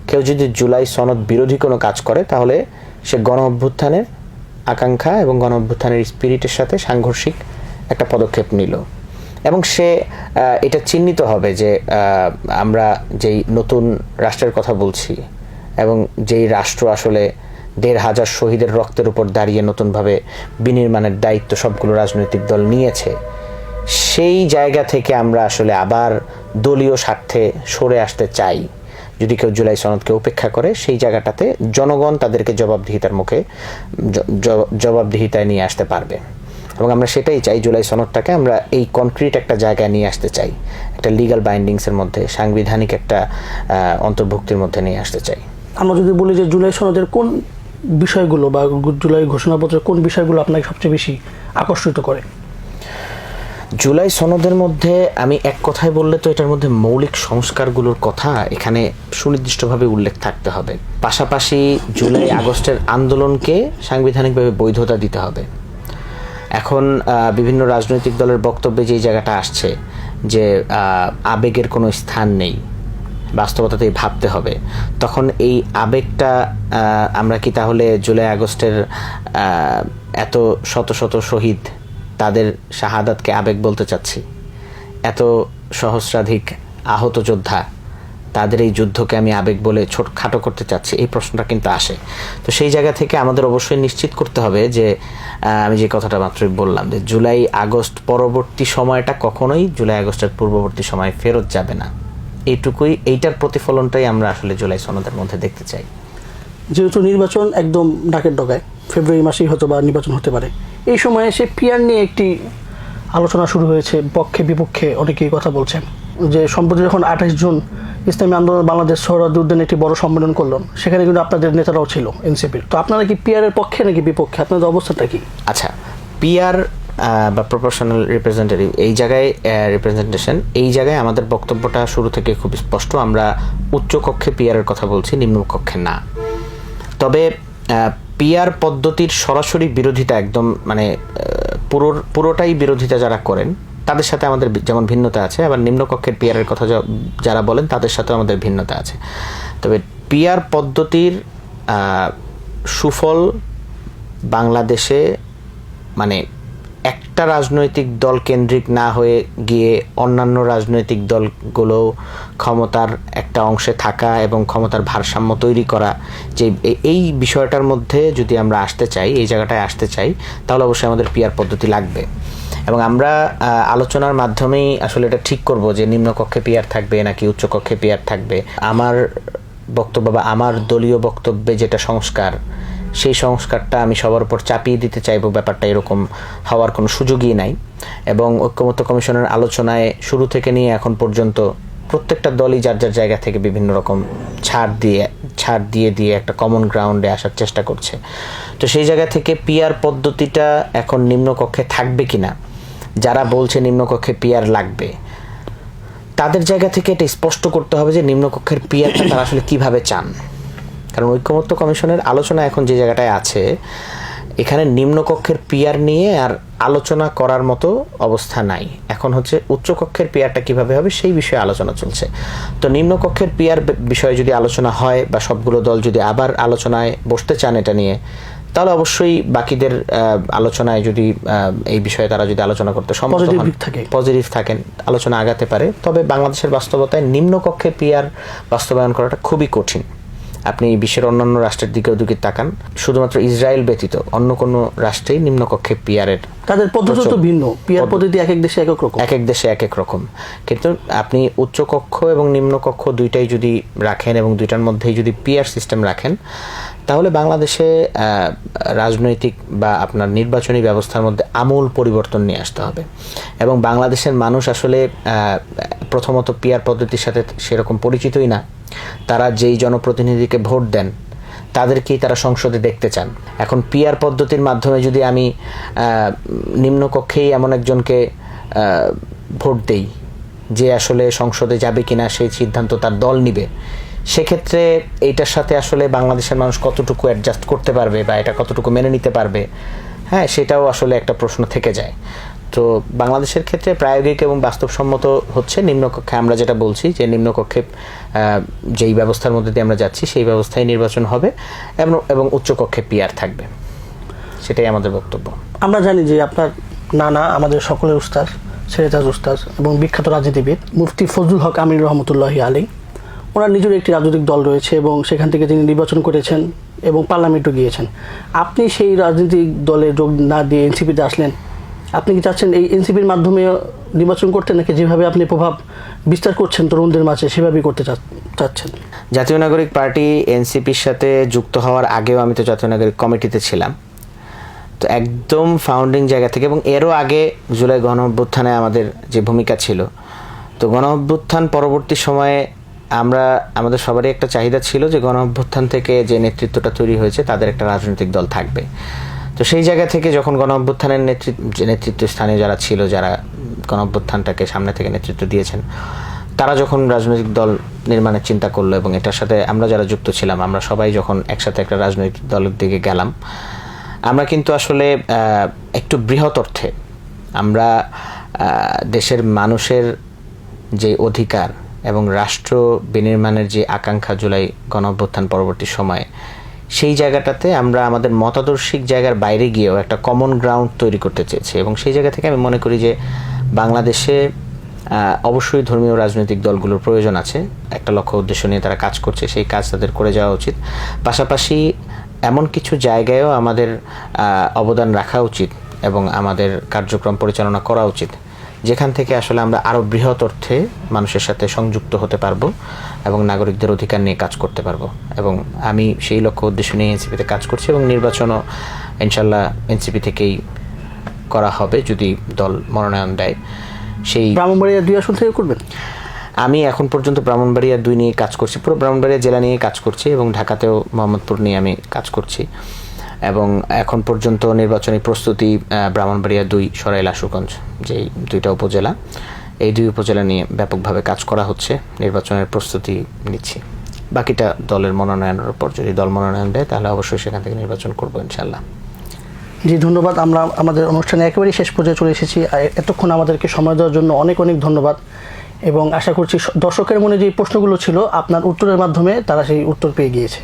কেউ যদি জুলাই সনদ বিরোধী কোনো কাজ করে, তাহলে সে গণ অভ্যুত্থানের আকাঙ্ক্ষা এবং গণ অভ্যুত্থানের স্পিরিটের সাথে সাংঘর্ষিক একটা পদক্ষেপ নিল, এবং সে এটা চিহ্নিত হবে যে আমরা যেই নতুন রাষ্ট্রের কথা বলছি এবং যেই রাষ্ট্র আসলে ১৫০০ শহীদের রক্তের উপর দাঁড়িয়ে নতুনভাবে বিনির্মাণের দায়িত্ব সবগুলো রাজনৈতিক দল নিয়েছে, সেই জায়গা থেকে আমরা আসলে আবার দলীয় স্বার্থে সরে আসতে চাই। যদি কেউ জুলাই সনদকে উপেক্ষা করে, সেই জায়গাটাতে জনগণ তাদেরকে জবাবদিহিতায় নিয়ে আসতে পারবে, এবং আমরা সেটাই চাই। জুলাই সনদটাকে আমরা এই কনক্রিট একটা জায়গায় নিয়ে আসতে চাই, একটা লিগ্যাল বাইন্ডিংসের মধ্যে, সাংবিধানিক একটা অন্তর্ভুক্তির মধ্যে নিয়ে আসতে চাই। আমরা যদি বলি যে জুলাই সনদের কোন বিষয়গুলো বা জুলাই ঘোষণাপত্রের কোন বিষয়গুলো আপনাকে সবচেয়ে বেশি আকর্ষিত করে? জুলাই সনদের মধ্যে আমি এক কথায় বললে তো এটার মধ্যে মৌলিক সংস্কারগুলোর কথা এখানে সুনির্দিষ্টভাবে উল্লেখ থাকতে হবে। পাশাপাশি জুলাই আগস্টের আন্দোলনকে সাংবিধানিকভাবে বৈধতা দিতে হবে। এখন বিভিন্ন রাজনৈতিক দলের বক্তব্যে যেই জায়গাটা আসছে যে আবেগের কোনো স্থান নেই, বাস্তবতাতেই ভাবতে হবে, তখন এই আবেগটা আমরা কি তাহলে জুলাই আগস্টের এত শত শত শহীদ, তাদের শাহাদাতকে আবেগ বলতে চাচ্ছি? এত সহস্রাধিক আহত যোদ্ধা, তাদের এই যুদ্ধকে আমি আবেগ বলে ছোটখাটো করতে চাচ্ছি? এই প্রশ্নটা কিন্তু আসে। তো সেই জায়গা থেকে আমাদের অবশ্যই নিশ্চিত করতে হবে যে আমি যে কথাটা মাত্রই বললাম যে জুলাই আগস্ট পরবর্তী সময়টা কখনোই জুলাই আগস্টের পূর্ববর্তী সময় ফেরত যাবে না। এইটুকুই, এইটার প্রতিফলনটাই আমরা আসলে জুলাই সনদের মধ্যে দেখতে চাই। যেহেতু নির্বাচন একদম ডাকের ডগায়, ফেব্রুয়ারি মাসেই হয়তো বা নির্বাচন হতে পারে, এই সময়ে সে পিয়ার নিয়ে একটি আলোচনা শুরু হয়েছে, পক্ষে বিপক্ষে অনেকেই কথা বলছেন যে সম্প্রতি যখন 28 জুন ইসলামী আন্দোলন বাংলাদেশ সোহরাওয়ার্দী উদ্যানে একটি বড় সম্মেলন করলেন, সেখানে কিন্তু আপনাদের নেতারাও ছিল এনসিপির। তো আপনারা কি পিয়ারের পক্ষে নাকি বিপক্ষে? আপনাদের অবস্থাটা কি? আচ্ছা, পিয়ার বা প্রপোর্শনাল রিপ্রেজেন্টেটিভ, এই জায়গায় রিপ্রেজেন্টেশন, এই জায়গায় আমাদের বক্তব্যটা শুরু থেকে খুব স্পষ্ট। আমরা উচ্চ কক্ষে পিয়ারের কথা বলছি, নিম্ন কক্ষে না। তবে পিয়ার পদ্ধতির সরাসরি বিরোধিতা, একদম মানে পুরোটাই বিরোধিতা যারা করেন তাদের সাথে আমাদের যেমন ভিন্নতা আছে, আবার নিম্নকক্ষের পিয়ারের কথা যারা বলেন তাদের সাথে আমাদের ভিন্নতা আছে। তবে পিয়ার পদ্ধতির সুফল বাংলাদেশে মানে একটা রাজনৈতিক দল কেন্দ্রিক না হয়ে গিয়ে অন্যান্য রাজনৈতিক দলগুলো ক্ষমতার একটা অংশে থাকা এবং ক্ষমতার ভারসাম্য তৈরি করা, যে এই বিষয়টার মধ্যে যদি আমরা আসতে চাই, এই জায়গাটায় আসতে চাই, তাহলে অবশ্যই আমাদের পিয়ার পদ্ধতি লাগবে। এবং আমরা আলোচনার মাধ্যমেই আসলে এটা ঠিক করব যে নিম্নকক্ষে পিয়ার থাকবে নাকি উচ্চকক্ষে পিয়ার থাকবে। আমার বক্তব্য বা আমার দলীয় বক্তব্যে যেটা সংস্কার, সেই সংস্কারটা আমি সবার উপর চাপিয়ে দিতে চাইবো, ব্যাপারটা এরকম হওয়ার কোনো সুযোগই নাই। এবং ঐক্যমত্য কমিশনের আলোচনায় শুরু থেকে নিয়ে এখন পর্যন্ত প্রত্যেকটা দলই যার যার জায়গা থেকে বিভিন্ন রকম ছাড় দিয়ে একটা কমন গ্রাউন্ডে আসার চেষ্টা করছে। তো সেই জায়গা থেকে পিয়ার পদ্ধতিটা এখন নিম্নকক্ষে থাকবে কিনা, যারা বলছে নিম্নকক্ষে পিয়ার লাগবে, তাদের জায়গা থেকে এটা স্পষ্ট করতে হবে যে নিম্নকক্ষের পিয়ারটা তারা আসলে কিভাবে চান। কারণ ঐক্যমত্য কমিশনের আলোচনা এখন যে জায়গাটায় আছে, এখানে নিম্নকক্ষের পিয়ার নিয়ে আর আলোচনা করার মতো অবস্থা নাই। এখন হচ্ছে উচ্চকক্ষের পিয়ারটা কিভাবে হবে সেই বিষয়ে আলোচনা চলছে। তো নিম্নকক্ষের পিয়ার বিষয়ে যদি আলোচনা হয় বা সবগুলো দল যদি আবার আলোচনায় বসতে চান এটা নিয়ে, তাহলে অবশ্যই বাকিদের আলোচনায় যদি এই বিষয়ে তারা যদি আলোচনা করতে সম্মত হন, পজিটিভ থাকেন, আলোচনা আগাতে পারে। তবে বাংলাদেশের বাস্তবতায় নিম্নকক্ষে পিয়ার বাস্তবায়ন করাটা খুবই কঠিন। আপনি বিশ্বের অন্যান্য রাষ্ট্রের দিকেও দিকে তাকান, শুধুমাত্র ইসরায়েল ব্যতীত অন্য কোনো রাষ্ট্রেই নিম্নকক্ষে পিয়ারের তাদের পদ্ধতি তো ভিন্ন। পিয়ার পদ্ধতি এক এক দেশে এক এক রকম, এক এক দেশে এক এক রকম। কিন্তু আপনি উচ্চকক্ষ এবং নিম্নকক্ষ দুইটাই যদি রাখেন এবং দুইটার মধ্যেই যদি পিয়ার সিস্টেম রাখেন, তাহলে বাংলাদেশে রাজনৈতিক বা আপনার নির্বাচনী ব্যবস্থার মধ্যে আমূল পরিবর্তন নিয়ে আসতে হবে। এবং বাংলাদেশের মানুষ আসলে প্রথমত পিয়ার পদ্ধতির সাথে সেরকম পরিচিতই না। তারা যেই জনপ্রতিনিধিকে ভোট দেন তাদেরকেই তারা সংসদে দেখতে চান। এখন পিয়ার পদ্ধতির মাধ্যমে যদি আমি নিম্নকক্ষেই এমন একজনকে ভোট দেই যে আসলে সংসদে যাবে কিনা সেই সিদ্ধান্ত তার দল নিবে, সেক্ষেত্রে এইটার সাথে আসলে বাংলাদেশের মানুষ কতটুকু অ্যাডজাস্ট করতে পারবে বা এটা কতটুকু মেনে নিতে পারবে, হ্যাঁ, সেটাও আসলে একটা প্রশ্ন থেকে যায়। তো বাংলাদেশের ক্ষেত্রে প্রায়োগিক এবং বাস্তবসম্মত হচ্ছে নিম্নকক্ষে আমরা যেটা বলছি যে নিম্নকক্ষে যেই ব্যবস্থার মধ্যে দিয়ে আমরা যাচ্ছি সেই ব্যবস্থায় নির্বাচন হবে এবং উচ্চকক্ষে পিয়ার থাকবে, সেটাই আমাদের বক্তব্য। আমরা জানি যে আপনার নানা আমাদের সকলের উস্তাদ, সেরেতাজ উস্তাদ এবং বিখ্যাত রাজনীতিবিদ মুফতি ফজলুল হক আমির রহমতুল্লাহি আলাইহি, ওনার নিজের একটি রাজনৈতিক দল রয়েছে এবং সেখান থেকে তিনি নির্বাচন করেছেন এবং পার্লামেন্টও গিয়েছেন। আপনি সেই রাজনৈতিক দলে যোগ না দিয়ে এনসিপিতে আসলেন, আপনি কি চাচ্ছেন এই এনসিপির মাধ্যমে নির্বাচন করতে, নাকি যেভাবে আপনি প্রভাব বিস্তার করছেন তরুণদের মাঝে সেভাবেই করতে চাচ্ছেন? জাতীয় নাগরিক পার্টি এনসিপির সাথে যুক্ত হওয়ার আগেও আমি তো জাতীয় নাগরিক কমিটিতে ছিলাম। তো একদম ফাউন্ডিং জায়গা থেকে এবং এরও আগে জুলাই গণ অভ্যুত্থানে আমাদের যে ভূমিকা ছিল, তো গণ অভ্যুত্থান পরবর্তী সময়ে আমরা আমাদের সবারই একটা চাহিদা ছিল যে গণ অভ্যুত্থান থেকে যে নেতৃত্বটা তৈরি হয়েছে তাদের একটা রাজনৈতিক দল থাকবে। তো সেই জায়গা থেকে যখন গণ অভ্যুত্থানের নেতৃত্ব স্থানীয় যারা ছিল, যারা গণ অভ্যুত্থানটাকে সামনে থেকে নেতৃত্ব দিয়েছেন, তারা যখন রাজনৈতিক দল নির্মাণের চিন্তা করলো এবং এটার সাথে আমরা যারা যুক্ত ছিলাম, আমরা সবাই যখন একসাথে একটা রাজনৈতিক দলের দিকে গেলাম, আমরা কিন্তু আসলে একটু বৃহৎ অর্থে আমরা দেশের মানুষের যে অধিকার এবং রাষ্ট্র বিনির্মাণের যে আকাঙ্ক্ষা জুলাই গণঅভ্যুত্থান পরবর্তী সময়ে, সেই জায়গাটাতে আমরা আমাদের মতাদর্শিক জায়গার বাইরে গিয়েও একটা কমন গ্রাউন্ড তৈরি করতে চেয়েছি। এবং সেই জায়গা থেকে আমি মনে করি যে বাংলাদেশে অবশ্যই ধর্মীয় রাজনৈতিক দলগুলোর প্রয়োজন আছে, একটা লক্ষ্য উদ্দেশ্য নিয়ে তারা কাজ করছে, সেই কাজ তাদের করে যাওয়া উচিত। পাশাপাশি এমন কিছু জায়গায়ও আমাদের অবদান রাখা উচিত এবং আমাদের কার্যক্রম পরিচালনা করা উচিত, যেখান থেকে আসলে আমরা আরও বৃহৎ অর্থে মানুষের সাথে সংযুক্ত হতে পারবো এবং নাগরিকদের অধিকার নিয়ে কাজ করতে পারবো। এবং আমি সেই লক্ষ্য উদ্দেশ্য নিয়ে এনসিপিতে কাজ করছি এবং নির্বাচনও ইনশাল্লাহ এনসিপি থেকেই করা হবে যদি দল মনোনয়ন দেয়। সেই ব্রাহ্মণবাড়িয়া 2 আসন থেকে করবেন? আমি এখন পর্যন্ত ব্রাহ্মণবাড়িয়া 2 নিয়ে কাজ করছি, পুরো ব্রাহ্মণবাড়িয়া জেলা নিয়ে কাজ করছি এবং ঢাকাতেও মোহাম্মদপুর নিয়ে আমি কাজ করছি। এবং এখন পর্যন্ত নির্বাচনী প্রস্তুতি ব্রাহ্মণবাড়িয়া 2, সরাইল, আশুগঞ্জ, যেই 2টা উপজেলা, এই 2 উপজেলা নিয়ে ব্যাপকভাবে কাজ করা হচ্ছে, নির্বাচনের প্রস্তুতি নিচ্ছি। বাকিটা দলের মনোনয়নের উপর, যদি দল মনোনয়ন দেয় তাহলে অবশ্যই সেখান থেকে নির্বাচন করবো ইনশাল্লাহ। জি ধন্যবাদ। আমরা আমাদের অনুষ্ঠানে একেবারেই শেষ পর্যায়ে চলে এসেছি। এতক্ষণ আমাদেরকে সময় দেওয়ার জন্য অনেক অনেক ধন্যবাদ এবং আশা করছি দর্শকের মনে যে প্রশ্নগুলো ছিল আপনার উত্তরের মাধ্যমে তারা সেই উত্তর পেয়ে গিয়েছে।